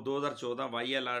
2014 YLR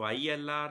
YLR